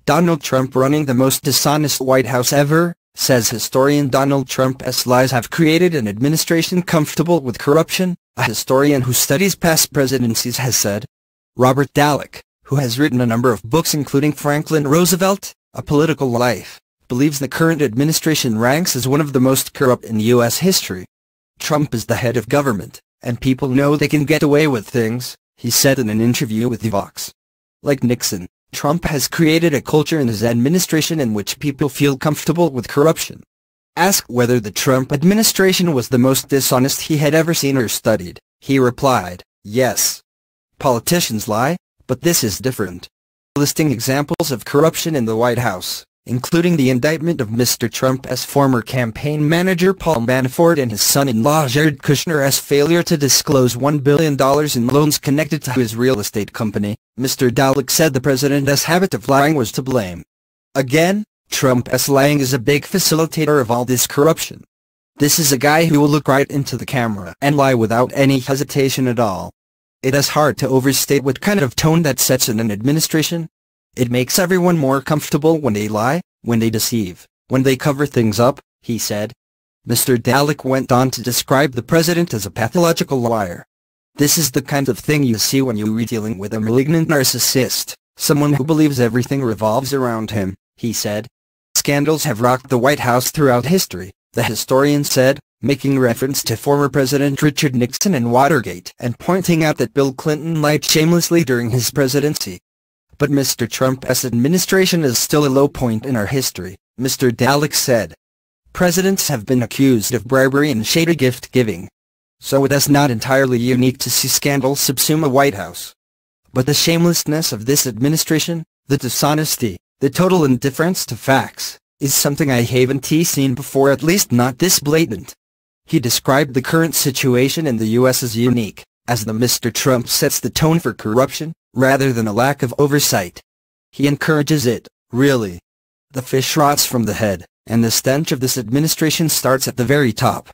Donald Trump running the most dishonest White House ever, says historian. Donald Trump's lies have created an administration comfortable with corruption, a historian who studies past presidencies has said. Robert Dallek, who has written a number of books including Franklin Roosevelt, A Political Life, believes the current administration ranks as one of the most corrupt in U.S. history. Trump is the head of government, and people know they can get away with things, he said in an interview with Vox. Like Nixon, Trump has created a culture in his administration in which people feel comfortable with corruption. Asked whether the Trump administration was the most dishonest he had ever seen or studied, he replied, "Yes. Politicians lie, but this is different." Listing examples of corruption in the White House, including the indictment of Mr. Trump's former campaign manager Paul Manafort and his son-in-law Jared Kushner's failure to disclose $1 billion in loans connected to his real estate company, Mr. Dallek said the president's habit of lying was to blame. Again, Trump's lying is a big facilitator of all this corruption. This is a guy who will look right into the camera and lie without any hesitation at all. It is hard to overstate what kind of tone that sets in an administration. It makes everyone more comfortable when they lie, when they deceive, when they cover things up, he said. Mr. Dallek went on to describe the president as a pathological liar. This is the kind of thing you see when you're dealing with a malignant narcissist, someone who believes everything revolves around him, he said. Scandals have rocked the White House throughout history, the historian said, making reference to former President Richard Nixon and Watergate and pointing out that Bill Clinton lied shamelessly during his presidency. But Mr. Trump's administration is still a low point in our history, Mr. Dallek said. Presidents have been accused of bribery and shady gift-giving. So it is not entirely unique to see scandals subsume a White House. But the shamelessness of this administration, the dishonesty, the total indifference to facts, is something I haven't seen before, at least not this blatant. He described the current situation in the U.S. as unique, as the Mr. Trump sets the tone for corruption, rather than a lack of oversight. He encourages it, really. The fish rots from the head, and the stench of this administration starts at the very top.